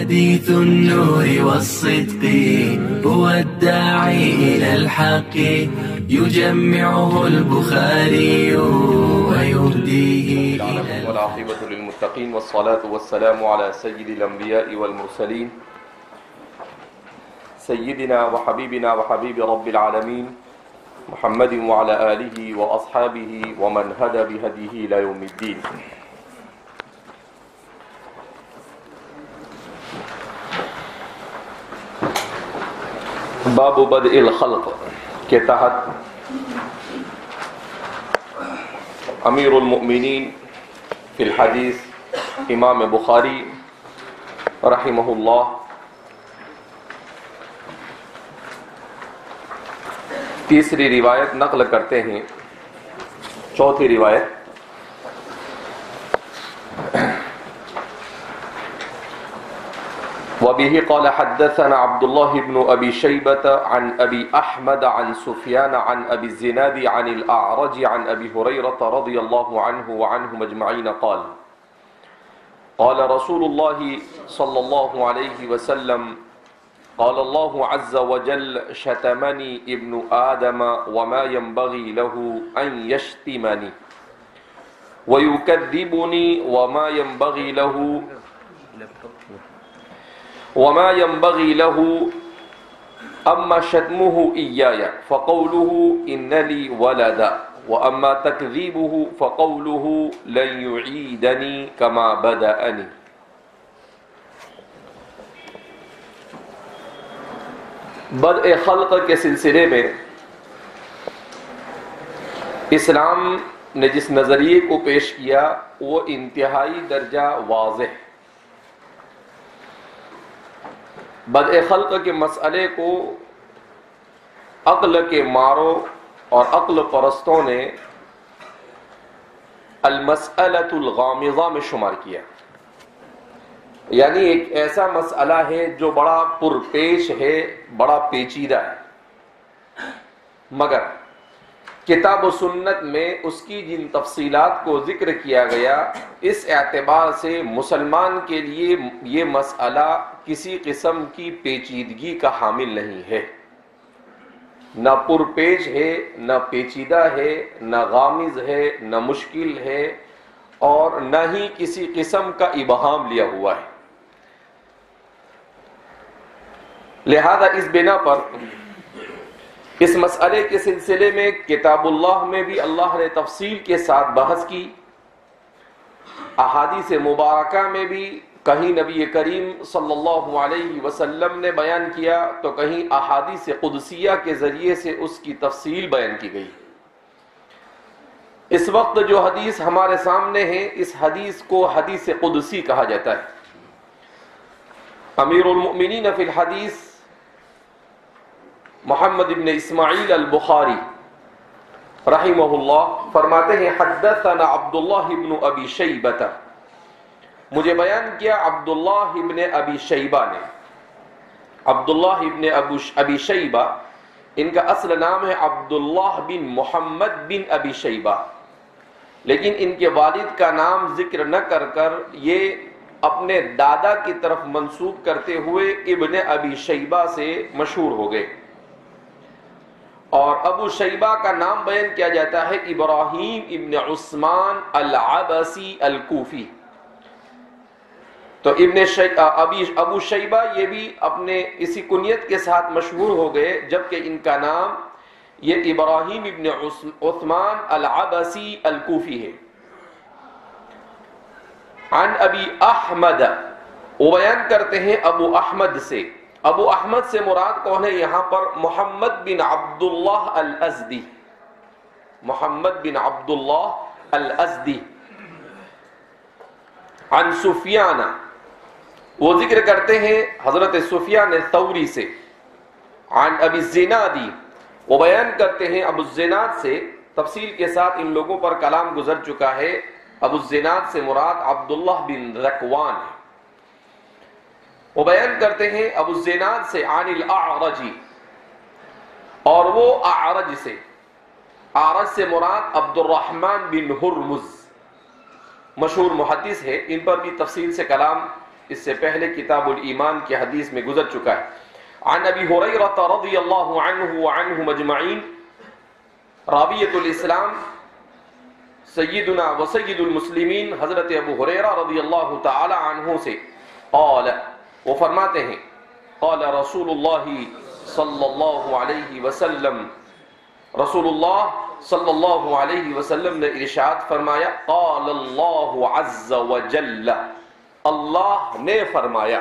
حديث النور والصدق هو الداعي إلى الحق يجمعه البخاري ويهديه إلى والعاقبة للمتقين والصلاة والسلام على سيد الأنبياء والمرسلين سيدنا وحبيبنا وحبيب رب العالمين محمد وعلى آله وأصحابه ومن هدى بهديه إلى يوم الدين. باب بدء الخلق کے تحت امیر المؤمنین فی الحدیث امام بخاری رحمہ اللہ تیسری روایت نقل کرتے ہیں. چوتھی روایت وبه قال حدثنا عبد الله بن أبي شيبة عن أبي أحمد عن سفيان عن أبي الزناد عن الأعرج عن أبي هريرة رضي الله عنه وعنهم أجمعين قال قال رسول الله صلى الله عليه وسلم قال الله عز وجل شتمني ابن آدم وما ينبغي له أن يشتمني ويكذبني وما ينبغي له أما شتمه إياي فقوله إن لي ولدا وأما تكذيبه فقوله لن يعيدني كما بدأني. بدء خلق کے سلسلے میں اسلام نے جس نظریے کو پیش کیا وہ انتہائی درجہ واضح. بدء خلق کے مسئلے کو عقل کے ماروں اور عقل پرستوں نے المسئلۃ الغامضہ میں شمار کیا، یعنی ایک ایسا مسئلہ ہے جو بڑا پرپیش ہے، بڑا پیچیدہ ہے، مگر کتاب و سنت میں اس کی جن تفصیلات کو ذکر کیا گیا اس اعتبار سے مسلمان کے لیے یہ مسئلہ کسی قسم کی پیچیدگی کا حامل نہیں ہے، نہ پرپیش ہے، نہ پیچیدہ ہے، نہ غامض ہے، نہ مشکل ہے، اور نہ ہی کسی قسم کا ابہام لیا ہوا ہے. لہذا اس بنا پر اس مسئلے کے سلسلے میں کتاب اللہ میں بھی اللہ نے تفصیل کے ساتھ بحث کی، احادیث مبارکہ میں بھی کہیں نبی کریم صلی اللہ علیہ وسلم نے بیان کیا تو کہیں احادیث قدسیہ کے ذریعے سے اس کی تفصیل بیان کی گئی. اس وقت جو حدیث ہمارے سامنے ہے اس حدیث کو حدیث قدسی کہا جاتا ہے. امیر المؤمنین فی الحدیث محمد بن اسماعیل البخاری رحمہ اللہ فرماتے ہیں حدثنا عبداللہ بن ابی شیبہ، مجھے بیان کیا عبداللہ بن ابی شیبہ نے. عبداللہ بن ابی شیبہ ان کا اصل نام ہے عبداللہ بن محمد بن ابی شیبہ، لیکن ان کے والد کا نام ذکر نہ کر کر یہ اپنے دادا کی طرف منسوب کرتے ہوئے ابن ابی شیبہ سے مشہور ہو گئے. اور ابو شیبہ کا نام بیان کیا جاتا ہے ابراہیم ابن عثمان العبسی الکوفی. تو ابو شیبہ یہ بھی اپنے اسی کنیت کے ساتھ مشہور ہو گئے، جبکہ ان کا نام یہ ابراہیم ابن عثمان العبسی الکوفی ہے. عن ابی احمد، وہ بیان کرتے ہیں ابو احمد سے. ابو احمد سے مراد کون ہے یہاں پر؟ محمد بن عبداللہ الازدی. محمد بن عبداللہ الازدی. عن سفیان، وہ ذکر کرتے ہیں حضرت سفیان ثوری سے. عن ابی الزنادی، وہ بیان کرتے ہیں ابو الزناد سے. تفصیل کے ساتھ ان لوگوں پر کلام گزر چکا ہے. ابو الزناد سے مراد عبداللہ بن ذکوان ہے. وہ بیان کرتے ہیں ابو الزناد سے عن الاعرج، اور وہ اعرج سے، اعرج سے مراد عبد الرحمن بن ہرمز، مشہور محدث ہے. ان پر بھی تفصیل سے کلام اس سے پہلے کتاب الایمان کی حدیث میں گزر چکا ہے. عن ابی ہریرہ رضی اللہ عنہ وعنہم اجمعین، راویۃ الاسلام سیدنا و سید المسلمین حضرت ابو ہریرہ رضی اللہ تعالی عنہ سے قال، وہ فرماتے ہیں قال رسول اللہ صلی اللہ علیہ وسلم، رسول اللہ صلی اللہ علیہ وسلم نے ارشاد فرمایا، قال اللہ عز وجل، اللہ نے فرمایا.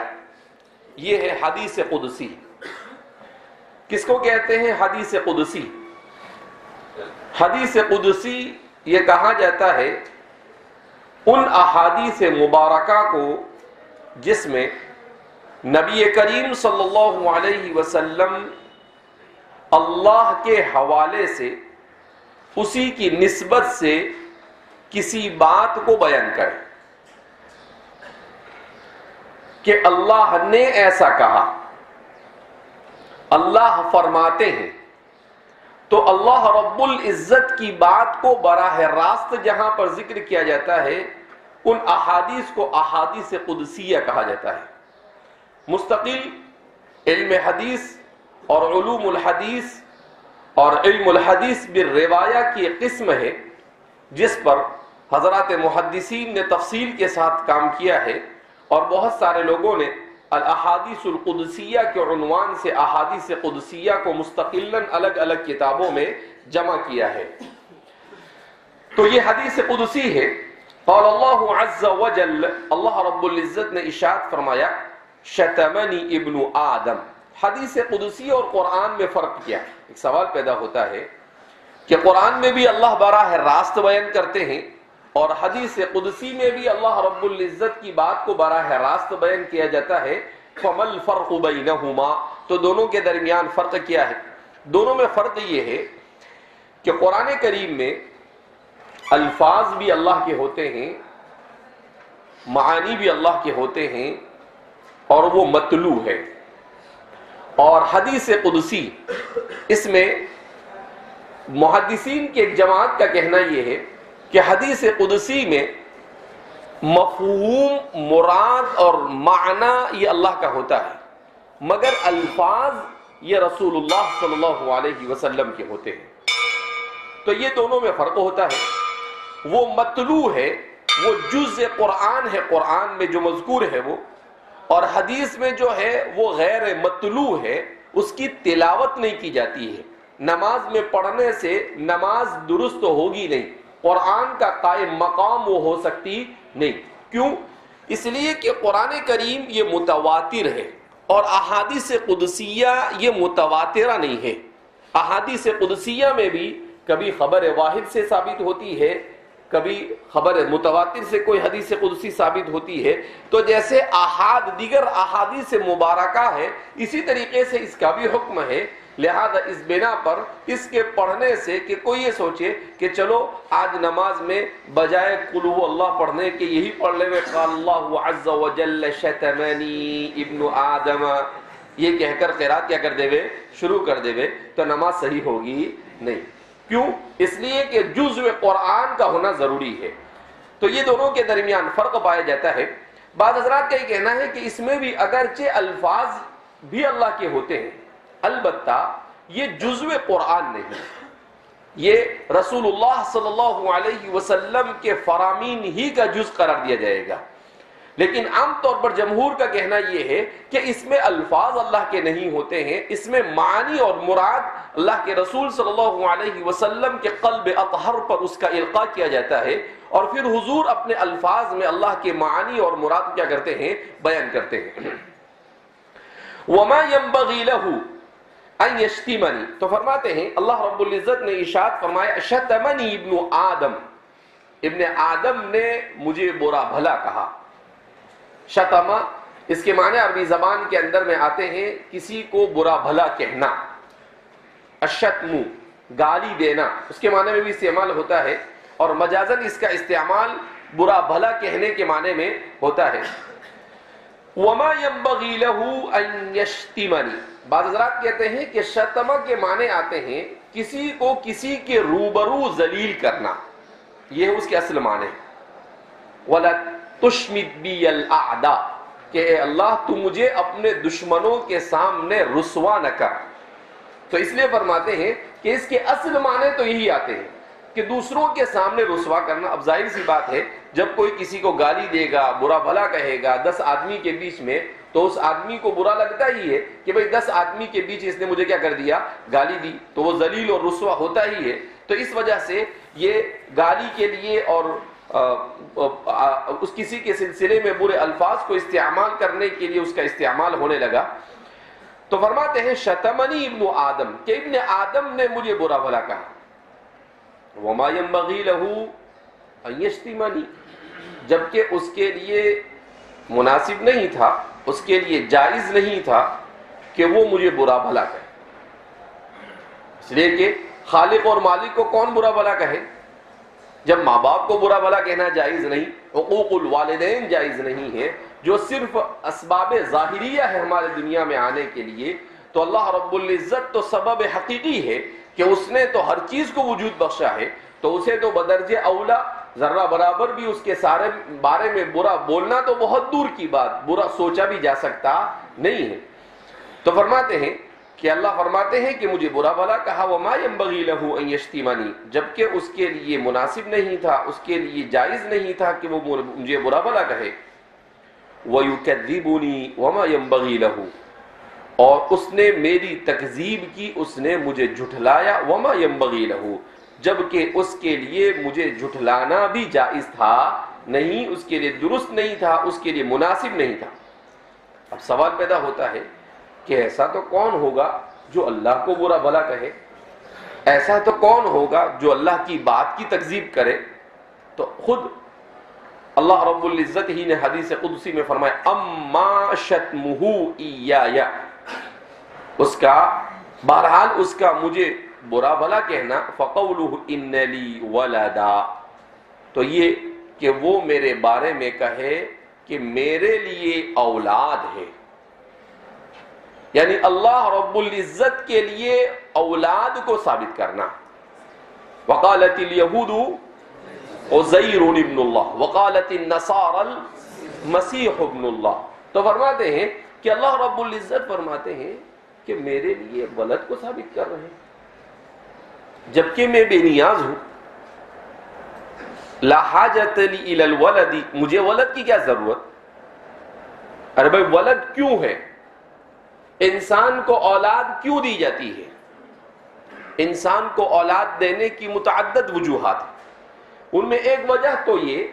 یہ ہے حدیث قدسی. کس کو کہتے ہیں حدیث قدسی؟ حدیث قدسی یہ کہا جاتا ہے ان احادیث مبارکہ کو جس میں نبی کریم صلی اللہ علیہ وسلم اللہ کے حوالے سے اسی کی نسبت سے کسی بات کو بیان کرے کہ اللہ نے ایسا کہا، اللہ فرماتے ہیں. تو اللہ رب العزت کی بات کو براہ راست جہاں پر ذکر کیا جاتا ہے ان احادیث کو احادیث قدسیہ کہا جاتا ہے. مستقل علم حدیث اور علوم الحدیث اور علم الحدیث بالروایہ کی ایک قسم ہے جس پر حضرات محدثین نے تفصیل کے ساتھ کام کیا ہے، اور بہت سارے لوگوں نے الاحادیث القدسیہ کے عنوان سے احادیث قدسیہ کو مستقلاً الگ الگ کتابوں میں جمع کیا ہے. تو یہ حدیث قدسی ہے. قال اللہ عز وجل، اللہ رب العزت نے ارشاد فرمایا، شتمنی ابن آدم. حدیث قدسی اور قرآن میں فرق کیا؟ ایک سوال پیدا ہوتا ہے کہ قرآن میں بھی اللہ براہ راست بیان کرتے ہیں اور حدیث قدسی میں بھی اللہ رب العزت کی بات کو براہ راست بیان کیا جاتا ہے. فَمَا الْفَرْقُ بَيْنَهُمَا، تو دونوں کے درمیان فرق کیا ہے؟ دونوں میں فرق یہ ہے کہ قرآن کریم میں الفاظ بھی اللہ کے ہوتے ہیں، معانی بھی اللہ کے ہوتے ہیں اور وہ متلو ہے. اور حدیث قدسی اس میں محدثین کی ایک جماعت کا کہنا یہ ہے کہ حدیث قدسی میں مفہوم، مراد اور معنی یہ اللہ کا ہوتا ہے، مگر الفاظ یہ رسول اللہ صلی اللہ علیہ وسلم کے ہوتے ہیں. تو یہ دونوں میں فرق ہوتا ہے. وہ متلو ہے، وہ جز قرآن ہے، قرآن میں جو مذکور ہے وہ، اور حدیث میں جو ہے وہ غیر متلو ہے، اس کی تلاوت نہیں کی جاتی ہے. نماز میں پڑھنے سے نماز درست ہوگی نہیں، قرآن کا قائم مقام وہ ہو سکتی نہیں. کیوں؟ اس لیے کہ قرآن کریم یہ متواتر ہے اور احادیث قدسیہ یہ متواترہ نہیں ہے. احادیث قدسیہ میں بھی کبھی خبر واحد سے ثابت ہوتی ہے، کبھی خبر متواتر سے کوئی حدیث قدسی ثابت ہوتی ہے. تو جیسے احاد دیگر احادیث مبارکہ ہے، اسی طریقے سے اس کا بھی حکم ہے. لہذا اس بنا پر اس کے پڑھنے سے کہ کوئی یہ سوچے کہ چلو آج نماز میں بجائے قل هو اللہ پڑھنے کے یہی پڑھ لے قال اللہ عز وجل شتمنی ابن آدم، یہ کہہ کر قرات کیا کر دے وے شروع کر دے وے، تو نماز صحیح ہوگی نہیں. کیوں؟ اس لیے کہ جزء قرآن کا ہونا ضروری ہے. تو یہ دونوں کے درمیان فرق پایا جاتا ہے. بعض حضرات کا یہ کہنا ہے کہ اس میں بھی اگرچہ الفاظ بھی اللہ کے ہوتے ہیں، البتہ یہ جزء قرآن نہیں، یہ رسول اللہ صلی اللہ علیہ وسلم کے فرامین ہی کا جز قرار دیا جائے گا. لیکن عام طور پر جمہور کا کہنا یہ ہے کہ اس میں الفاظ اللہ کے نہیں ہوتے ہیں، اس میں معانی اور مراد اللہ کے رسول صلی اللہ علیہ وسلم کے قلب اطہر پر اس کا القاء کیا جاتا ہے، اور پھر حضور اپنے الفاظ میں اللہ کے معانی اور مراد کیا کرتے ہیں؟ بیان کرتے ہیں. وما ينبغي له ان يشتمني، تو فرماتے ہیں اللہ رب العزت نے ارشاد فرمایا شتمنی ابن آدم، ابن آدم نے مجھے برا بھلا کہا. شتما اس کے معنی عربی زبان کے اندر میں آتے ہیں کسی کو برا بھلا کہنا. الشتم گالی دینا اس کے معنی میں بھی استعمال ہوتا ہے، اور مجازن اس کا استعمال برا بھلا کہنے کے معنی میں ہوتا ہے. وما ينبغي له ان يشتمني، بعض حضرات کہتے ہیں کہ شتما کے معنی آتے ہیں کسی کو کسی کے روبرو ذلیل کرنا، یہ اس کے اصل معنی. ولا تشمت بی الاعداء، کہ اے اللہ تو مجھے اپنے دشمنوں کے سامنے رسوا نہ کر. تو اس لیے فرماتے ہیں کہ اس کے اصل معنی تو یہی آتے ہیں کہ دوسروں کے سامنے رسوا کرنا. اب ظاہر سی بات ہے جب کوئی کسی کو گالی دے گا، برا بھلا کہے گا 10 آدمی کے بیچ میں، تو اس آدمی کو برا لگتا ہی ہے کہ بھئی 10 آدمی کے بیچ اس نے مجھے کیا کر دیا، گالی دی، تو وہ ذلیل اور رسوا ہوتا ہی ہے. تو اس وجہ سے یہ گالی کے لیے اور اس کسی کے سلسلے میں برے الفاظ کو استعمال کرنے کے لیے اس کا استعمال ہونے لگا. تو فرماتے ہیں شتمنی ابن آدم، کہ ابن آدم نے مجھے برا بھلا کہا. وما ينبغي له ان يشتمني، جبکہ اس کے لیے مناسب نہیں تھا، اس کے لیے جائز نہیں تھا کہ وہ مجھے برا بھلا کہے. اس لیے کہ خالق اور مالک کو کون برا بھلا کہے؟ جب ماں باپ کو برا بھلا کہنا جائز نہیں، حقوق الوالدین جائز نہیں ہے، جو صرف اسباب ظاہریہ ہے ہمارے دنیا میں آنے کے لیے، تو اللہ رب العزت تو سبب حقیقی ہے کہ اس نے تو ہر چیز کو وجود بخشا ہے، تو اسے تو بدرجہ اولا ذرہ برابر بھی اس کے سارے بارے میں برا بولنا تو بہت دور کی بات، برا سوچا بھی جا سکتا نہیں ہے. تو فرماتے ہیں کہ اللہ فرماتے ہیں کہ مجھے برا بھلا کہا. وما ينبغي له ان يشتمني، جبکہ اس کے لیے مناسب نہیں تھا، اس کے لیے جائز نہیں تھا کہ وہ مجھے برا بھلا کہے. ويكذبني وما ينبغي له، اور اس نے میری تکذیب کی، اس نے مجھے جھٹلایا. وما ينبغي له، جبکہ اس کے لیے مجھے جھٹلانا بھی جائز تھا نہیں، اس کے لیے درست نہیں تھا، اس کے لیے مناسب نہیں تھا. اب سوال پیدا ہوتا ہے کہ ایسا تو کون ہوگا جو اللہ کو برا بھلا کہے؟ ایسا تو کون ہوگا جو اللہ کی بات کی تکذیب کرے؟ تو خود اللہ رب العزت ہی نے حدیث قدسی میں فرمایا اما شتمہ ایایا، اس کا بہرحال اس کا مجھے برا بھلا کہنا، فقولہ ان لی ولدا، تو یہ کہ وہ میرے بارے میں کہے کہ میرے لیے اولاد ہے. یعنی اللہ رب العزت کے لیے اولاد کو ثابت کرنا. وقالت الیہود عزیر ابن اللہ وقالت النصارى المسیح ابن اللہ. تو فرماتے ہیں کہ اللہ رب العزت فرماتے ہیں کہ میرے لیے ولد کو ثابت کر رہے ہیں جبکہ میں بے نیاز ہوں. لا حاجت لی الی الولد، مجھے ولد کی کیا ضرورت؟ ارے بھائی ولد کیوں ہے؟ انسان کو اولاد کیوں دی جاتی ہے؟ انسان کو اولاد دینے کی متعدد وجوہات ہیں. ان میں ایک وجہ تو یہ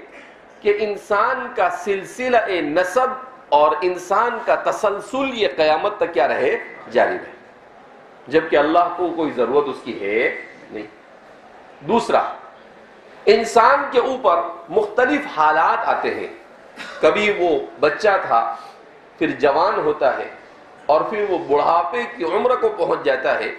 کہ انسان کا سلسلہ نسب اور انسان کا تسلسل یہ قیامت تک کیا رہے، جاری رہے، جبکہ اللہ کو کوئی ضرورت اس کی ہے نہیں. دوسرا، انسان کے اوپر مختلف حالات آتے ہیں. کبھی وہ بچہ تھا، پھر جوان ہوتا ہے، اور پھر وہ بڑھاپے کی عمر کو پہنچ جاتا ہے.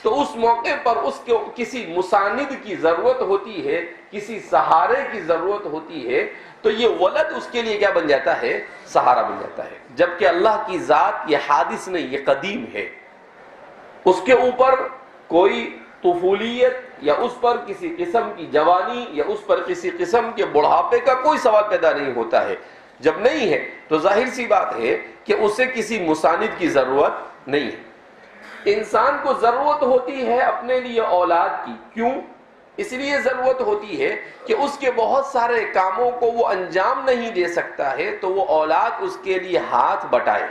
تو اس موقع پر اس کو کسی مساند کی ضرورت ہوتی ہے، کسی سہارے کی ضرورت ہوتی ہے. تو یہ ولد اس کے لیے کیا بن جاتا ہے، سہارا بن جاتا ہے. جبکہ اللہ کی ذات یہ حادث نہیں، یہ قدیم ہے. اس کے اوپر کوئی طفولیت یا اس پر کسی قسم کی جوانی یا اس پر کسی قسم کے بڑھاپے کا کوئی سوال پیدا نہیں ہوتا ہے. جب نہیں ہے تو ظاہر سی بات ہے کہ اسے کسی مساند کی ضرورت نہیں ہے. انسان کو ضرورت ہوتی ہے اپنے لیے اولاد کی. کیوں؟ اس لیے ضرورت ہوتی ہے کہ اس کے بہت سارے کاموں کو وہ انجام نہیں دے سکتا ہے، تو وہ اولاد اس کے لیے ہاتھ بٹائے.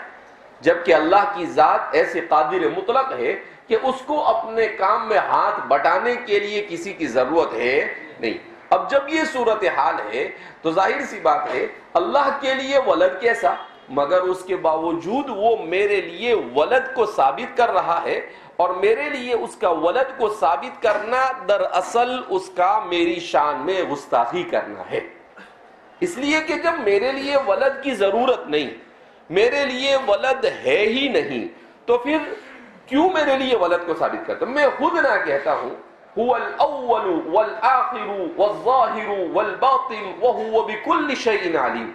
جبکہ اللہ کی ذات ایسے قادر مطلق ہے کہ اس کو اپنے کام میں ہاتھ بٹانے کے لیے کسی کی ضرورت ہے نہیں. اب جب یہ صورتحال ہے تو ظاہر سی بات ہے اللہ کے لیے ولد کیسا، مگر اس کے باوجود وہ میرے لیے ولد کو ثابت کر رہا ہے. اور میرے لیے اس کا ولد کو ثابت کرنا دراصل اس کا میری شان میں گستاخی کرنا ہے. اس لیے کہ جب میرے لیے ولد کی ضرورت نہیں، میرے لیے ولد ہے ہی نہیں، تو پھر کیوں میرے لیے ولد کو ثابت کرتا ہوں؟ میں خود نہ کہتا ہوں هو الاول والآخر والظاہر والباطن وهو بكل شيء علیم.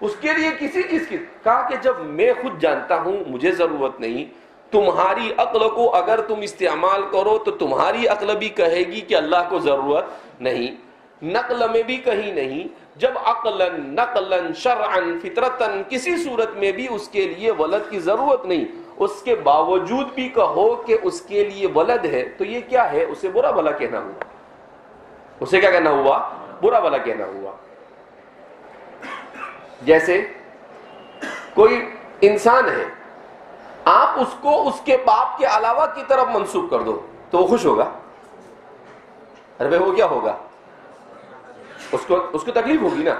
اس کے لیے کسی چیز کی کہا کہ جب میں خود جانتا ہوں مجھے ضرورت نہیں، تمہاری عقل کو اگر تم استعمال کرو تو تمہاری عقل بھی کہے گی کہ اللہ کو ضرورت نہیں. نقل میں بھی کہیں نہیں. جب عقلاً نقلاً شرعاً فطرتاً کسی صورت میں بھی اس کے لیے ولد کی ضرورت نہیں, اس کے باوجود بھی کہو کہ اس کے لیے ولد ہے, تو یہ کیا ہے؟ اسے برا بھلا کہنا ہوا. اسے کیا کہنا ہوا؟ برا بھلا کہنا ہوا. جیسے کوئی انسان ہے, آپ اس کو اس کے باپ کے علاوہ کی طرف منسوب کر دو تو وہ خوش ہوگا؟ ارے بھائی وہ کیا ہوگا؟ اس کو تکلیف ہوگی نا.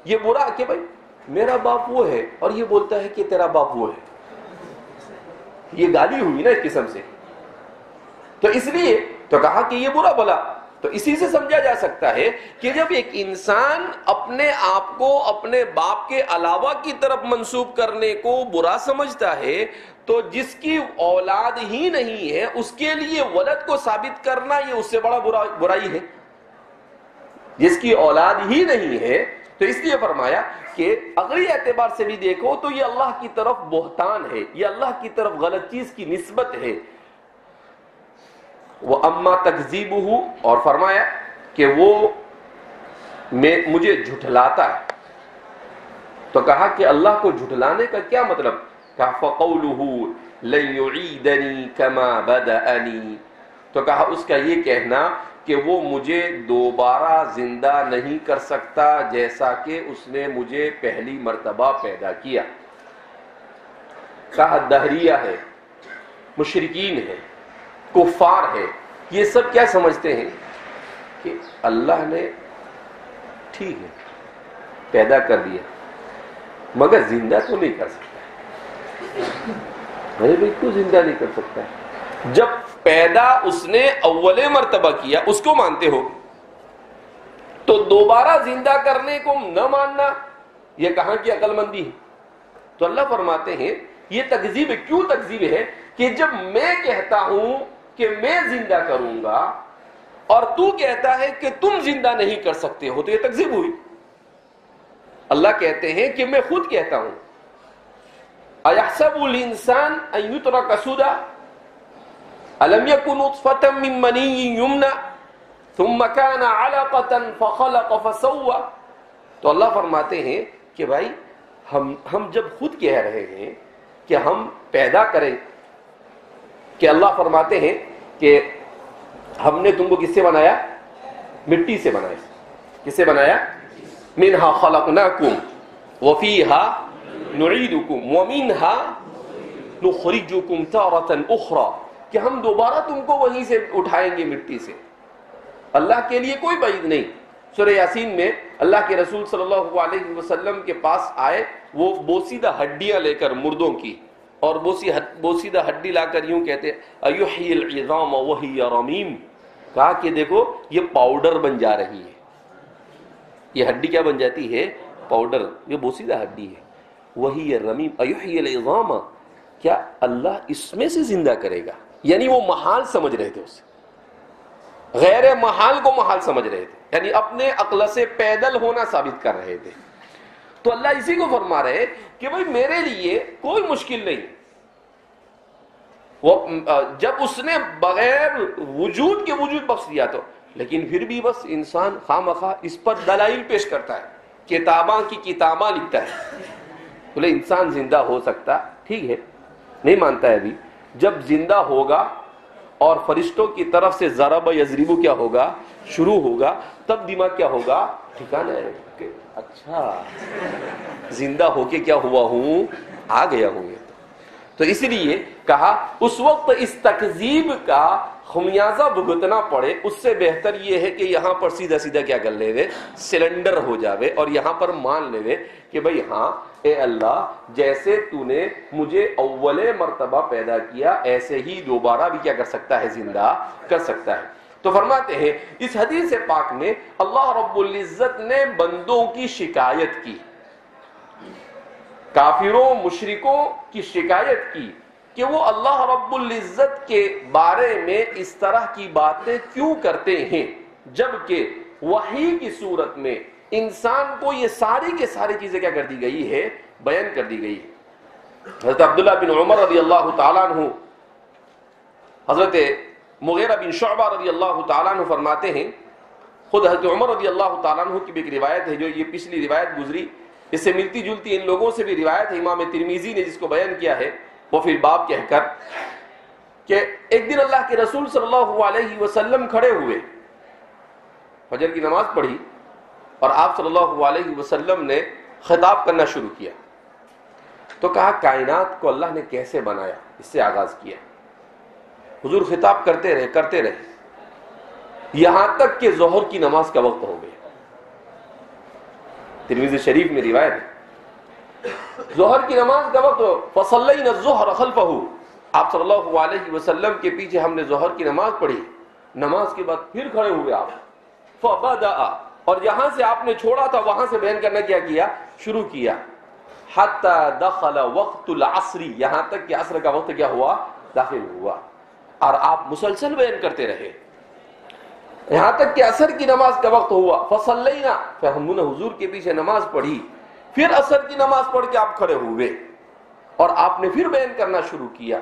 یہ برا کہ بھائی میرا باپ وہ ہے اور یہ بولتا ہے کہ تیرا باپ وہ ہے, یہ گالی ہوئی نا ایک قسم سے. تو اس لیے تو کہا کہ یہ برا بھلا. تو اسی سے سمجھا جا سکتا ہے کہ جب ایک انسان اپنے آپ کو اپنے باپ کے علاوہ کی طرف منسوب کرنے کو برا سمجھتا ہے, تو جس کی اولاد ہی نہیں ہے اس کے لیے ولد کو ثابت کرنا یہ اس سے بڑا برائی ہے. جس کی اولاد ہی نہیں ہے, تو اس لیے فرمایا کہ عقلی اعتبار سے بھی دیکھو تو یہ اللہ کی طرف بہتان ہے, یہ اللہ کی طرف غلط چیز کی نسبت ہے. وہ اما تکذیبہ, اور فرمایا کہ وہ مجھے جھٹلاتا ہے. تو کہا کہ اللہ کو جھٹلانے کا کیا مطلب؟ کہا فقولہ لن یعیدنی کما بدأنی. تو کہا اس کا یہ کہنا کہ وہ مجھے دوبارہ زندہ نہیں کر سکتا جیسا کہ اس نے مجھے پہلی مرتبہ پیدا کیا. کہا دہریہ ہے, مشرکین ہے, کفار ہے, یہ سب کیا سمجھتے ہیں کہ اللہ نے ٹھیک ہے پیدا کر دیا مگر زندہ تو نہیں کر سکتا. ارے بھائی کیوں زندہ نہیں کر سکتا؟ جب پیدا اس نے اول مرتبہ کیا اس کو مانتے ہو, تو دوبارہ زندہ کرنے کو نہ ماننا یہ کہاں کی عقل مندی ہے؟ تو اللہ فرماتے ہیں یہ تکذیب ہے. کیوں تکذیب ہے؟ کہ جب میں کہتا ہوں کہ میں زندہ کروں گا اور تو کہتا ہے کہ تم زندہ نہیں کر سکتے ہو, تو یہ تکذیب ہوئی. اللہ کہتے ہیں کہ میں خود کہتا ہوں اَيَحْسَبُ الْإِنسَانُ أَن يُتْرَكَ سُدًى أَلَمْ يَكُن نُطْفَةً مِّن مَّنِيٍّ يُمْنَىٰ ثُمَّ كَانَ عَلَقَةً فَخَلَقَ فَسَوَّىٰ. تو اللہ فرماتے ہیں کہ بھائی ہم جب خود کہہ رہے ہیں کہ ہم پیدا کریں, کہ اللہ فرماتے ہیں کہ ہم نے تم کو کس سے بنایا؟ مٹی سے بنایا. کس سے بنایا؟ منہا خلقناکم وفیہا نعیدکم ومنہا نخرجکم تارۃ اخری, کہ ہم دوبارہ تم کو وہیں سے اٹھائیں گے مٹی سے. اللہ کے لیے کوئی بعید نہیں. سورہ یاسین میں اللہ کے رسول صلی اللہ علیہ وسلم کے پاس آئے, وہ بوسیدہ ہڈیاں لے کر مردوں کی, اور بوسیدہ ہڈی لا کر یوں کہتے ایحیی العظام وہی رمیم. کہا کہ دیکھو یہ پاؤڈر بن جا رہی ہے, یہ ہڈی کیا بن جاتی ہے؟ پاؤڈر. یہ بوسیدہ ہڈی ہے. وہی رمیم ایحیی العظام, کیا اللہ اس میں سے زندہ کرے گا؟ یعنی وہ محال سمجھ رہے تھے, اسے غیر محال کو محال سمجھ رہے تھے, یعنی اپنے عقل سے پیدل ہونا ثابت کر رہے تھے. تو اللہ اسی کو فرما رہے کہ بھئی میرے لیے کوئی مشکل نہیں. وہ جب اس نے بغیر وجود کے وجود بخش دیا تو, لیکن پھر بھی بس انسان خواہ اس پر دلائل پیش کرتا ہے, کتاباں کی کتاباں لکھتا ہے. بولے انسان زندہ ہو سکتا, ٹھیک ہے نہیں مانتا ہے ابھی. جب زندہ ہوگا اور فرشتوں کی طرف سے ضرب یضرب کیا ہوگا شروع ہوگا, تب دماغ کیا ہوگا ٹھکانا ہے کہ اچھا زندہ ہو کے کیا ہوا ہوں, آ گیا ہوں. تو اس لیے کہا اس وقت اس تکذیب کا خمیازہ بھگتنا پڑے, اس سے بہتر یہ ہے کہ یہاں پر سیدھا سیدھا کیا کر لے وے, سلنڈر ہو جاوے, اور یہاں پر مان لے وے کہ بھئی ہاں اے اللہ جیسے تو نے مجھے اول مرتبہ پیدا کیا ایسے ہی دوبارہ بھی کیا کر سکتا ہے, زندہ کر سکتا ہے. تو فرماتے ہیں اس حدیث پاک میں اللہ رب العزت نے بندوں کی شکایت کی, کافروں مشرکوں کی شکایت کی کہ وہ اللہ رب العزت کے بارے میں اس طرح کی باتیں کیوں کرتے ہیں, جبکہ وحی کی صورت میں انسان کو یہ ساری کے ساری چیزیں کیا کر دی گئی ہے, بیان کر دی گئی ہے. حضرت عبداللہ بن عمر رضی اللہ تعالیٰ عنہ, حضرت مغیرہ بن شعبہ رضی اللہ تعالیٰ عنہ فرماتے ہیں خود حضرت عمر رضی اللہ تعالیٰ عنہ کی بھی ایک روایت ہے، جو یہ پچھلی روایت گزری اس سے ملتی جلتی ان لوگوں سے بھی روایت ہے، امام ترمذی نے جس کو بیان کیا ہے وہ فی الباب کہہ کر، کہ ایک دن اللہ کے رسول صلی اللہ علیہ وسلم کھڑے ہوئے، فجر کی نماز پڑھی اور آپ صلی اللہ علیہ وسلم نے خطاب کرنا شروع کیا. تو کہا کائنات کو اللہ نے کیسے بنایا، اس سے آغاز کیا. حضور خطاب کرتے رہے یہاں تک کہ ظہر کی نماز کا وقت ہو گیا. ترمذی شریف میں روایت ہے ظہر کی نماز کا وقت، فصلینا الظہر خلفہ، آپ صلی اللہ علیہ وسلم کے پیچھے ہم نے ظہر کی نماز پڑھی. نماز کے بعد پھر کھڑے ہوئے آپ، فبدأ، اور جہاں سے آپ نے چھوڑا تھا وہاں سے بیان کرنا کیا شروع کیا. حتی دخل وقت العصر، یہاں تک کہ عصر کا وقت کیا ہوا، داخل ہوا. اور آپ مسلسل بیان کرتے رہے یہاں تک کہ عصر کی نماز کا وقت ہوا. فصلینا، پھر ہم نے حضور کے پیچھے نماز پڑھی، پھر عصر کی نماز پڑھ کے آپ کھڑے ہوئے اور آپ نے پھر بیان کرنا شروع کیا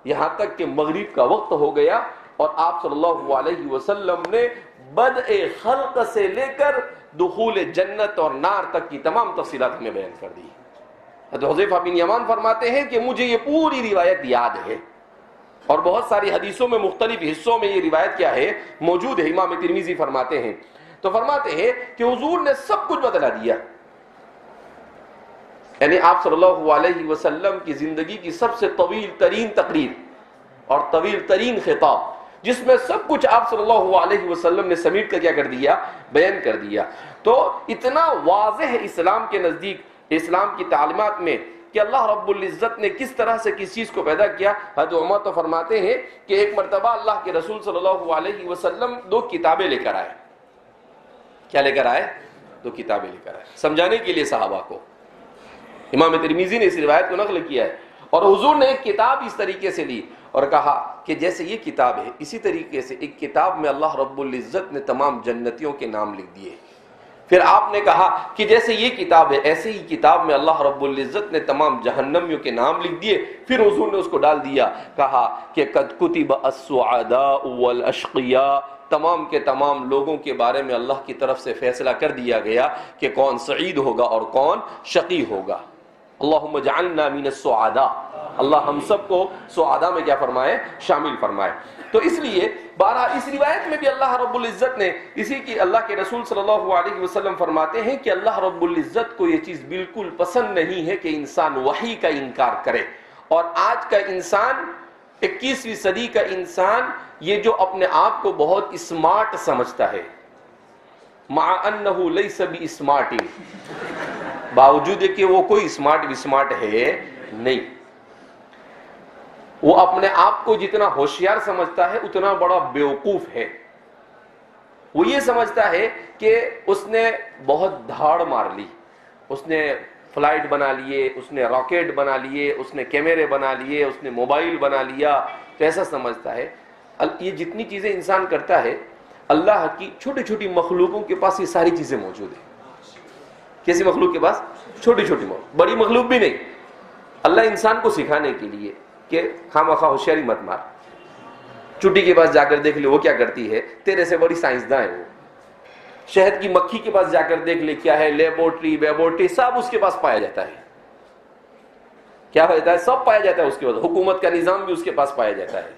یہاں تک کہ مغرب کا وقت ہو گیا. اور آپ صلی اللہ علیہ وسلم نے بدء خلق سے لے کر دخول جنت اور نار تک کی تمام تفصیلات ہمیں بیان کر دی. حضرت حذیفہ بن یمان فرماتے ہیں کہ مجھے یہ پوری روایت یاد ہے، اور بہت ساری حدیثوں میں مختلف حصوں میں یہ روایت کیا ہے، موجود ہے. امام ترمذی فرماتے ہیں، تو فرماتے ہیں کہ حضور نے سب کچھ بتلا دیا. یعنی آپ صلی اللہ علیہ وسلم کی زندگی کی سب سے طویل ترین تقریر اور طویل ترین خطاب، جس میں سب کچھ آپ صلی اللہ علیہ وسلم نے سمیٹ کر کیا کر دیا، بیان کر دیا. تو اتنا واضح ہے اسلام کے نزدیک، اسلام کی تعلیمات میں، کہ اللہ رب العزت نے کس طرح سے کس چیز کو پیدا کیا. حضرت عمر تو فرماتے ہیں کہ ایک مرتبہ اللہ کے رسول صلی اللہ علیہ وسلم 2 کتابیں لے کر آئے. کیا لے کر آئے؟ 2 کتابیں لے کر آئے سمجھانے کے لیے صحابہ کو. امام ترمذی نے اس روایت کو نقل کیا ہے. اور حضور نے ایک کتاب اس طریقے سے لی اور کہا کہ جیسے یہ کتاب ہے، اسی طریقے سے ایک کتاب میں اللہ رب العزت نے تمام جنتیوں کے نام لکھ دیے. پھر آپ نے کہا کہ جیسے یہ کتاب ہے، ایسے ہی کتاب میں اللہ رب العزت نے تمام جہنمیوں کے نام لکھ دیے. پھر حضور نے اس کو ڈال دیا، کہا کہ قد کتب السعداء والاشقیاء، تمام کے تمام لوگوں کے بارے میں اللہ کی طرف سے فیصلہ کر دیا گیا کہ کون سعید ہوگا اور کون شقی ہوگا. اللہم اجعلنا من السعداء، اللہ ہم سب کو سعداء میں کیا فرمائے، شامل فرمائے. تو اس لیے بارہ اس روایت میں بھی اللہ رب العزت نے اسی کی، اللہ کے رسول صلی اللہ علیہ وسلم فرماتے ہیں کہ اللہ رب العزت کو یہ چیز بالکل پسند نہیں ہے کہ انسان وحی کا انکار کرے. اور آج کا انسان، 21ویں صدی کا انسان، یہ جو اپنے آپ کو بہت اسمارٹ سمجھتا ہے، مع انہ لیس باسمارٹ، باوجود کہ وہ کوئی اسمارٹ ہے نہیں، وہ اپنے آپ کو جتنا ہوشیار سمجھتا ہے اتنا بڑا بیوقوف ہے. وہ یہ سمجھتا ہے کہ اس نے بہت دھاڑ مار لی، اس نے فلائٹ بنا لیے، اس نے راکٹ بنا لیے، اس نے کیمرے بنا لیے، اس نے موبائل بنا لیا، تو ایسا سمجھتا ہے. یہ جتنی چیزیں انسان کرتا ہے، اللہ کی چھوٹی چھوٹی مخلوقوں کے پاس یہ ساری چیزیں موجود ہیں. کیسی مخلوق کے پاس؟ چھوٹی چھوٹی مخلوق، بڑی مخلوق بھی نہیں. اللہ انسان کو سکھانے کے لیے کہ خامخواہ ہوشیاری مت مار، چٹی کے پاس جا کر دیکھ لے وہ کیا کرتی ہے، تیرے سے بڑی سائنسداں ہے وہ. شہد کی مکھی کے پاس جا کر دیکھ لے کیا ہے، لیبورٹری سب اس کے پاس پایا جاتا ہے. کیا ہوتا ہے؟ سب پایا جاتا ہے اس کے پاس. حکومت کا نظام بھی اس کے پاس پایا جاتا ہے.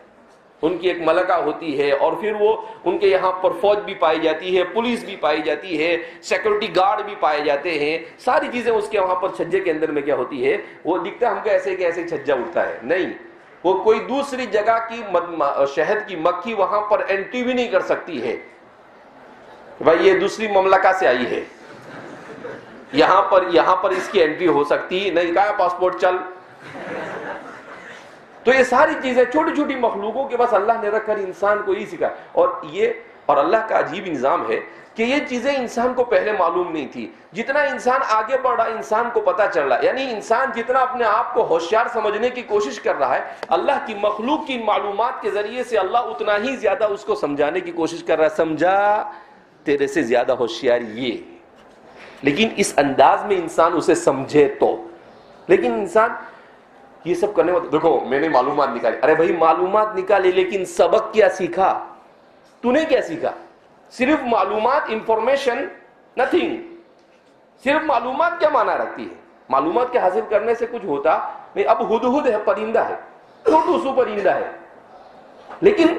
ان کی ایک ملکہ ہوتی ہے، اور پھر وہ ان کے یہاں پر فوج بھی پائی جاتی ہے، پولیس بھی پائی جاتی ہے، سیکورٹی گارڈ بھی پائے جاتے ہیں. ساری چیزیں اس کے وہاں پر چھجے کے اندر میں کیا ہوتی ہے، وہ دکھتا ہم کو ایسے کہ ایسے چھجا اٹھتا ہے، نہیں، وہ کوئی دوسری جگہ کی شہد کی مکھی وہاں پر انٹری بھی نہیں کر سکتی ہے. بھائی یہ دوسری مملکہ سے آئی ہے، یہاں پر اس کی انٹری ہو سکتی نہیں، کہا پاسپورٹ چل. تو یہ ساری چیزیں چھوٹی چھوٹی مخلوقوں کے پاس اللہ نے رکھ کر انسان کو یہ سکھا. اور اللہ کا عجیب نظام ہے کہ یہ چیزیں انسان کو پہلے معلوم نہیں تھی. جتنا انسان آگے بڑھ رہا انسان کو پتا چل رہا، یعنی انسان جتنا اپنے آپ کو ہوشیار سمجھنے کی کوشش کر رہا ہے، اللہ کی مخلوق کی معلومات کے ذریعے سے اللہ اتنا ہی زیادہ اس کو سمجھانے کی کوشش کر رہا ہے. سمجھا تیرے سے زیادہ ہوشیار یہ، لیکن اس انداز میں انسان اسے سمجھے تو. لیکن انسان یہ سب کرنے میں، دیکھو میں نے معلومات نکالی، ارے بھائی معلومات نکالی لیکن سبق کیا سیکھا؟ تو نے کیا سیکھا؟ صرف معلومات، انفارمیشن، نتھنگ. صرف معلومات کیا معنی رکھتی ہے؟ معلومات کے حاصل کرنے سے کچھ ہوتا نہیں. اب ہدہد ہے، پرندہ ہے، چھوٹو سو پرندہ ہے، لیکن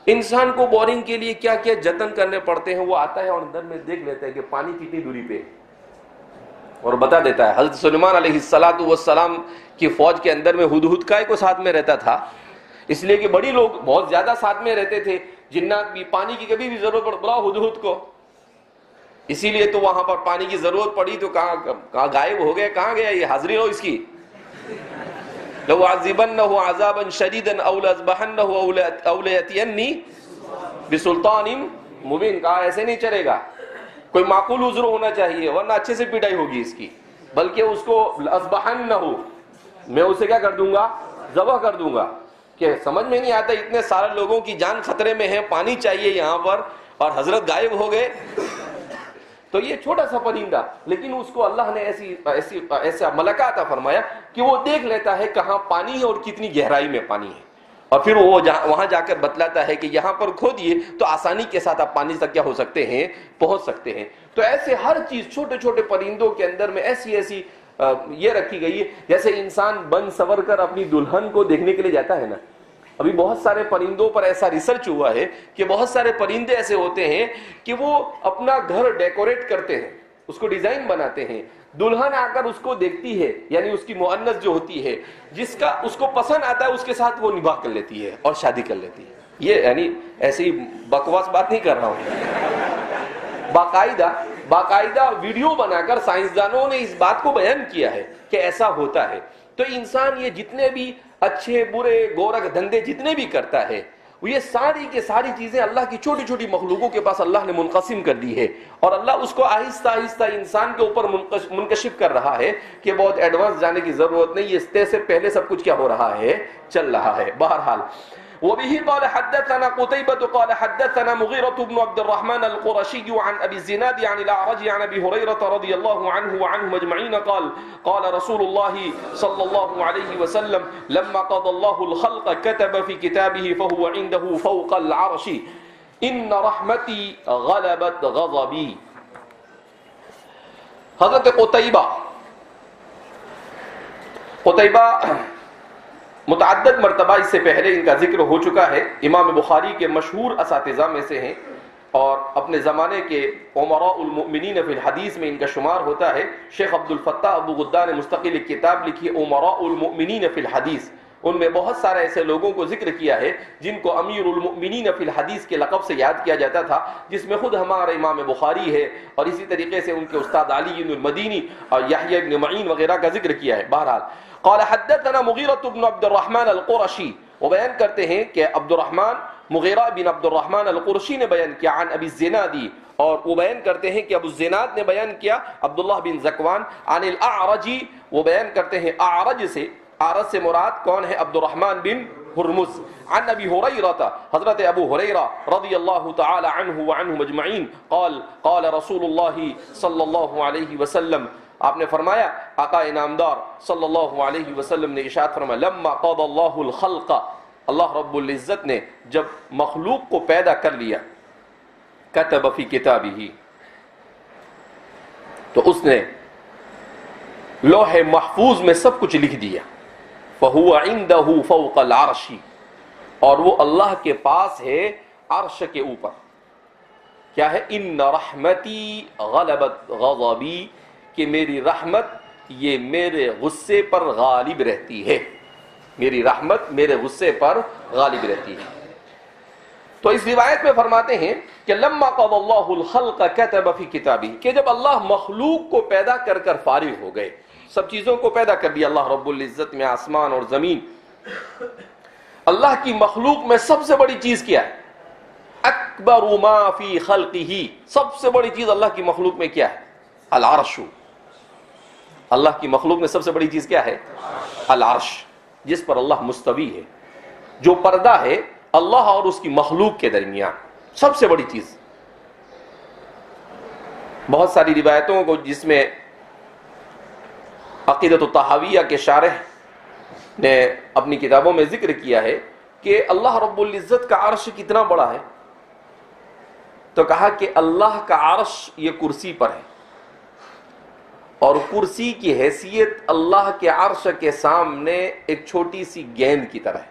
انسان کو بورنگ کے لیے کیا کیا جتن کرنے پڑتے ہیں. وہ آتا ہے اور اندر میں دیکھ لیتا ہے کہ پانی کتنی دوری پہ اور بتا دیتا ہے. حضرت سلیمان علیہ السلام کی فوج کے اندر میں ہدہد کا کو ساتھ میں رہتا تھا، اس لیے کہ بڑی لوگ بہت زیادہ ساتھ میں رہتے تھے. جنات بھی پانی کی کبھی بھی ضرورت پڑ بلاؤ ہدہد کو، اسی لیے تو وہاں پر پانی کی ضرورت پڑی تو کہاں غائب ہو گئے، کہاں گیا یہ، حاضری ہو اس کی. لو عذبنہ عذابا شدیدا او لذبحنہ او لیاتینی بسلطان مبین. کہا ایسے نہیں چلے گا، کوئی معقول عذر ہونا چاہیے ورنہ اچھے سے پٹائی ہوگی اس کی. بلکہ اس کو اذبحنہ، میں اسے کیا کر دوں گا، ذبح کر دوں گا. کہ سمجھ میں نہیں آتا اتنے سارے لوگوں کی جان خطرے میں ہے، پانی چاہیے یہاں پر، اور حضرت غائب ہو گئے. تو یہ چھوٹا سا پرندہ، لیکن اس کو اللہ نے ایسا ملکہ عطا فرمایا کہ وہ دیکھ لیتا ہے کہاں پانی ہے اور کتنی گہرائی میں پانی ہے، اور پھر وہ وہاں جا کر بتلاتا ہے کہ یہاں پر کھودیے تو آسانی کے ساتھ آپ پانی تک کیا ہو سکتے ہیں، پہنچ سکتے ہیں. تو ایسے ہر چیز چھوٹے چھوٹے پرندوں کے اندر میں ایسی یہ رکھی گئی ہے. جیسے انسان بن سور کر اپنی دلہن کو دیکھنے کے لیے جاتا ہے نا، ابھی بہت سارے پرندوں پر ایسا ریسرچ ہوا ہے کہ بہت سارے پرندے ایسے ہوتے ہیں کہ وہ اپنا گھر ڈیکوریٹ کرتے ہیں، اس کو ڈیزائن بناتے ہیں. دلہن آ کر اس کو دیکھتی ہے، یعنی اس کی مؤنث جو ہوتی ہے، جس کا اس کو پسند آتا ہے اس کے ساتھ وہ نباہ کر لیتی ہے اور شادی کر لیتی ہے. یہ یعنی ایسی بکواس بات نہیں کر رہا ہوں، باقاعدہ ویڈیو بنا کر سائنسدانوں نے اس بات کو بیان کیا ہے کہ ایسا ہوتا ہے. تو انسان یہ جتنے بھی اچھے برے گورکھ دھندے جتنے بھی کرتا ہے، یہ ساری کی ساری چیزیں اللہ کی چھوٹی چھوٹی مخلوقوں کے پاس اللہ نے منقسم کر دی ہے، اور اللہ اس کو آہستہ آہستہ انسان کے اوپر منکشف کر رہا ہے کہ بہت ایڈوانس جانے کی ضرورت نہیں، اس سے پہلے سب کچھ کیا ہو رہا ہے، چل رہا ہے. بہرحال وبه قال حدثنا قتيبة قال حدثنا مغيرة بن عبد الرحمن القرشي عن أبي الزناد عن الأعرج عن أبي هريرة رضي الله عنه وعنهم أجمعين قال قال رسول الله صلى الله عليه وسلم لما قضى الله الخلق كتب في كتابه فهو عنده فوق العرش إن رحمتي غلبت غضبي. حضرت قتيبة متعدد مرتبہ اس سے پہلے ان کا ذکر ہو چکا ہے. امام بخاری کے مشہور اساتذہ میں سے ہیں اور اپنے زمانے کے امراء المؤمنین فی الحدیث میں ان کا شمار ہوتا ہے. شیخ عبد الفتاح ابو غدہ نے مستقل ایک کتاب لکھی ہے امراء المؤمنین فی الحدیث. ان میں بہت سارے ایسے لوگوں کو ذکر کیا ہے جن کو امیر المؤمنین فی الحدیث کے لقب سے یاد کیا جاتا تھا، جس میں خود ہمارا امام بخاری ہے اور اسی طریقے سے ان کے استاد علی بن المدینی اور یحییٰ بن معین وغیرہ کا ذکر کیا ہے. بہرحال قال حدثنا مغیرۃ بن عبد الرحمن القرشی، وہ بیان کرتے ہیں کہ عبد الرحمن مغیرہ بن عبد الرحمن القرشی نے بیان کیا عن ابی الزنادی، اور وہ بیان کرتے ہیں کہ ابو الزناد نے بیان کیا عبداللہ بن ذکوان عن الاعرجی، وہ بیان کرتے ہیں اعرج سے، اعرج سے مراد کون ہے، عبد الرحمن بن ہرمز عن ابی ہریرہ، حضرت ابو ہریرہ رضی اللہ تعالی عنہ وعنہم اجمعین قال قال رسول اللہ صلی اللہ علیہ وسلم، آپ نے فرمایا آقا انعامدار صلی اللہ علیہ وسلم نے ارشاد فرمایا لما قضى اللہ الخلق، اللہ رب العزت نے جب مخلوق کو پیدا کر لیا، کتب فی کتابہ، تو اس نے لوح محفوظ میں سب کچھ لکھ دیا. فہو عندہ فوق العرش، اور وہ اللہ کے پاس ہے عرش کے اوپر. کیا ہے، ان رحمتی غلبت غضبی، کہ میری رحمت یہ میرے غصے پر غالب رہتی ہے، میری رحمت میرے غصے پر غالب رہتی ہے. تو اس روایت میں فرماتے ہیں کہ لما قضى اللہ الخلق كتب فی کتابہ، کہ جب اللہ مخلوق کو پیدا کر کر فارغ ہو گئے، سب چیزوں کو پیدا کر دیا اللہ رب العزت میں، آسمان اور زمین. اللہ کی مخلوق میں سب سے بڑی چیز کیا ہے، اکبر ما فی خلقہ، سب سے بڑی چیز اللہ کی مخلوق میں کیا ہے، العرش. اللہ کی مخلوق میں سب سے بڑی چیز کیا ہے، العرش، جس پر اللہ مستوی ہے، جو پردہ ہے اللہ اور اس کی مخلوق کے درمیان، سب سے بڑی چیز. بہت ساری روایتوں کو جس میں عقیدۃ الطحاویہ کے شارح نے اپنی کتابوں میں ذکر کیا ہے کہ اللہ رب العزت کا عرش کتنا بڑا ہے. تو کہا کہ اللہ کا عرش یہ کرسی پر ہے، اور کرسی کی حیثیت اللہ کے عرش کے سامنے ایک چھوٹی سی گیند کی طرح ہے،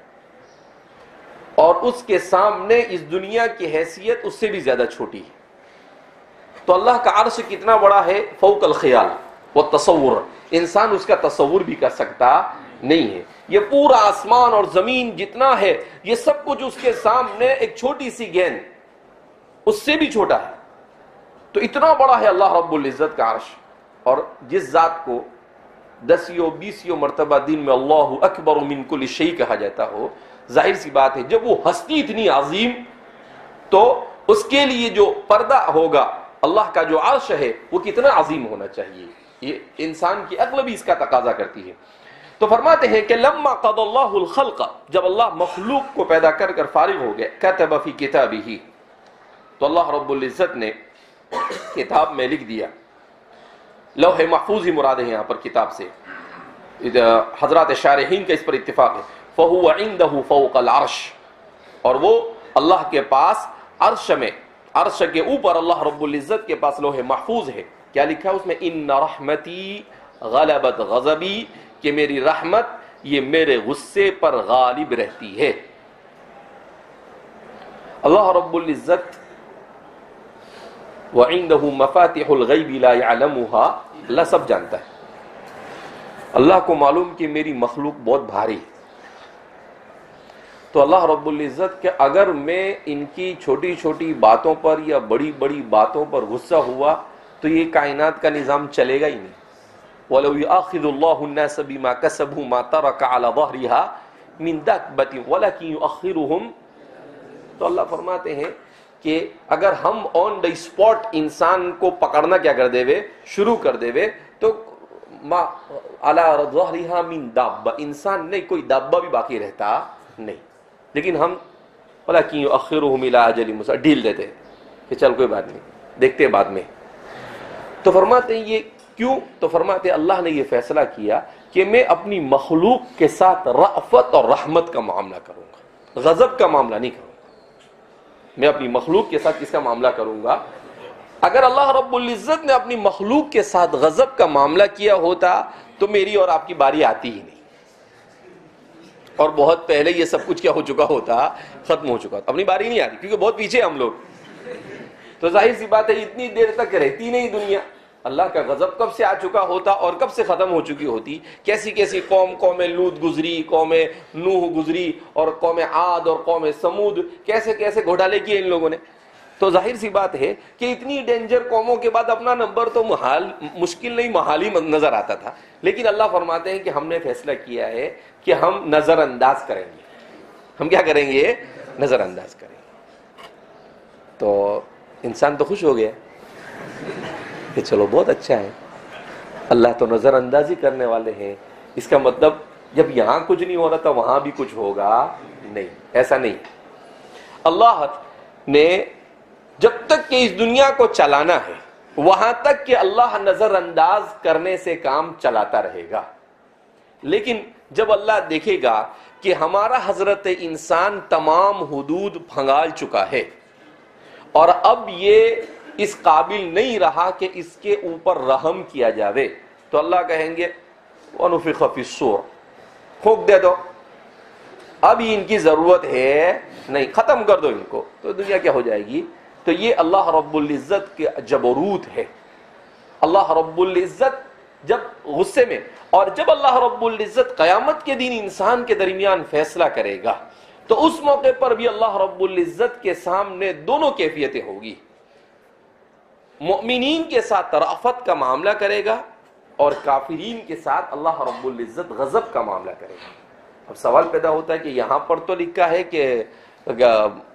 اور اس کے سامنے اس دنیا کی حیثیت اس سے بھی زیادہ چھوٹی ہے۔ تو اللہ کا عرش کتنا بڑا ہے، فوق الخیال والتصور، انسان اس کا تصور بھی کر سکتا نہیں ہے۔ یہ پورا آسمان اور زمین جتنا ہے یہ سب کچھ اس کے سامنے ایک چھوٹی سی گیند، اس سے بھی چھوٹا ہے۔ تو اتنا بڑا ہے اللہ رب العزت کا عرش۔ اور جس ذات کو 10 20 مرتبہ دن میں اللہ اکبر من کل شیء کہا جاتا ہو، ظاہر سی بات ہے جب وہ ہستی اتنی عظیم تو اس کے لیے جو پردہ ہوگا، اللہ کا جو عرش ہے وہ کتنا عظیم ہونا چاہیے، یہ انسان کی عقل بھی اس کا تقاضا کرتی ہے۔ تو فرماتے ہیں کہ لما قضى اللہ الخلق، جب اللہ مخلوق کو پیدا کر کر فارغ ہو گئے، كتب فی کتابہ، تو اللہ رب العزت نے کتاب میں لکھ دیا، لوح محفوظ ہی مراد ہے یہاں پر کتاب سے، حضرات شارحین کا اس پر اتفاق ہے، فهو عنده فوق العرش، اور وہ اللہ کے پاس عرش میں، عرش کے اوپر اللہ رب العزت کے پاس لوح محفوظ ہے۔ کیا لکھا ہے اس میں، ان رحمتی غلبت غضبی، کہ میری رحمت یہ میرے غصے پر غالب رہتی ہے۔ اللہ رب العزت وعنده مفاتح الغیب لا يعلمها، اللہ سب جانتا ہے۔ اللہ کو معلوم کہ میری مخلوق بہت بھاری ہے، تو اللہ رب العزت کہ اگر میں ان کی چھوٹی چھوٹی باتوں پر یا بڑی بڑی باتوں پر غصہ ہوا تو یہ کائنات کا نظام چلے گا ہی نہیں۔ وَلَوْ يُؤَاخِذُ اللَّهُ النَّاسَ بِمَا كَسَبُوا مَا تَرَكَ عَلَى ظَهْرِهَا مِنْ دَابَّةٍ وَلَكِنْ يُؤَخِّرُهُمْ، تو اللہ فرماتے ہیں کہ اگر ہم آن دی اسپاٹ انسان کو پکڑنا کیا کر دے وے، شروع کر دے وے، تو ما علی ظہرها من دابہ، انسان نہیں کوئی دابہ بھی باقی رہتا نہیں، لیکن ہم ولکن یؤخرهم الی اجل مسمى ڈیل دیتے کہ چل کوئی بات نہیں، دیکھتے بعد میں۔ تو فرماتے ہیں یہ کیوں؟ تو فرماتے ہیں اللہ نے یہ فیصلہ کیا کہ میں اپنی مخلوق کے ساتھ رأفت اور رحمت کا معاملہ کروں گا، غضب کا معاملہ نہیں کروں گا۔ میں اپنی مخلوق کے ساتھ کس کا معاملہ کروں گا؟ اگر اللہ رب العزت نے اپنی مخلوق کے ساتھ غضب کا معاملہ کیا ہوتا تو میری اور آپ کی باری آتی ہی نہیں، اور بہت پہلے یہ سب کچھ کیا ہو چکا ہوتا، ختم ہو چکا ہوتا۔ اپنی باری نہیں آتی کیونکہ بہت پیچھے ہم لوگ، تو ظاہر سی بات ہے اتنی دیر تک رہتی نہیں دنیا۔ اللہ کا غضب کب سے آ چکا ہوتا اور کب سے ختم ہو چکی ہوتی، کیسی کیسی قوم لوط گزری، قوم نوح گزری، اور قوم عاد اور قوم سمود، کیسے کیسے گھوٹالے کیے ان لوگوں نے۔ تو ظاہر سی بات ہے کہ اتنی ڈینجر قوموں کے بعد اپنا نمبر تو مشکل نہیں، محال ہی نظر آتا تھا، لیکن اللہ فرماتے ہیں کہ ہم نے فیصلہ کیا ہے کہ ہم نظر انداز کریں گے۔ ہم کیا کریں گے؟ نظر انداز کریں گے۔ تو انسان تو خوش ہو گیا کہ چلو بہت اچھا ہے، اللہ تو نظر اندازی کرنے والے ہیں، اس کا مطلب جب یہاں کچھ نہیں ہو رہا تھا وہاں بھی کچھ ہوگا نہیں، ایسا نہیں۔ اللہ نے جب تک کہ اس دنیا کو چلانا ہے وہاں تک کہ اللہ نظر انداز کرنے سے کام چلاتا رہے گا، لیکن جب اللہ دیکھے گا کہ ہمارا حضرت انسان تمام حدود پھنگال چکا ہے اور اب یہ اس قابل نہیں رہا کہ اس کے اوپر رحم کیا جاوے، تو اللہ کہیں گے وَنُفِخَ فِي الصُّورِ، پھونک دے دو، اب ان کی ضرورت ہے نہیں، ختم کر دو ان کو، تو دنیا کیا ہو جائے گی۔ تو یہ اللہ رب العزت کے جبروت ہے۔ اللہ رب العزت جب غصے میں، اور جب اللہ رب العزت قیامت کے دن انسان کے درمیان فیصلہ کرے گا تو اس موقع پر بھی اللہ رب العزت کے سامنے دونوں کیفیتیں ہوگی، مومنین کے ساتھ رأفت کا معاملہ کرے گا اور کافرین کے ساتھ اللہ رب العزت غضب کا معاملہ کرے گا۔ اب سوال پیدا ہوتا ہے کہ یہاں پر تو لکھا ہے کہ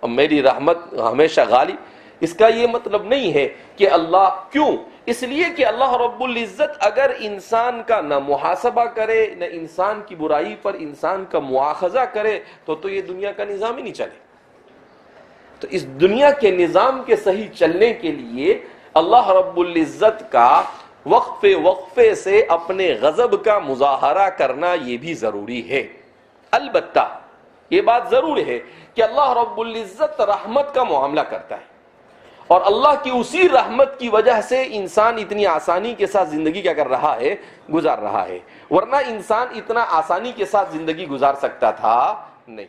میری رحمت ہمیشہ غالب، اس کا یہ مطلب نہیں ہے کہ اللہ کیوں، اس لیے کہ اللہ رب العزت اگر انسان کا نہ محاسبہ کرے نہ انسان کی برائی پر انسان کا مواخذہ کرے تو یہ دنیا کا نظام ہی نہیں چلے۔ تو اس دنیا کے نظام کے صحیح چلنے کے لیے اللہ رب العزت کا وقفے سے اپنے غضب کا مظاہرہ کرنا یہ بھی ضروری ہے۔ البتہ یہ بات ضرور ہے کہ اللہ رب العزت رحمت کا معاملہ کرتا ہے، اور اللہ کی اسی رحمت کی وجہ سے انسان اتنی آسانی کے ساتھ زندگی کیا کر رہا ہے، گزار رہا ہے، ورنہ انسان اتنا آسانی کے ساتھ زندگی گزار سکتا تھا نہیں۔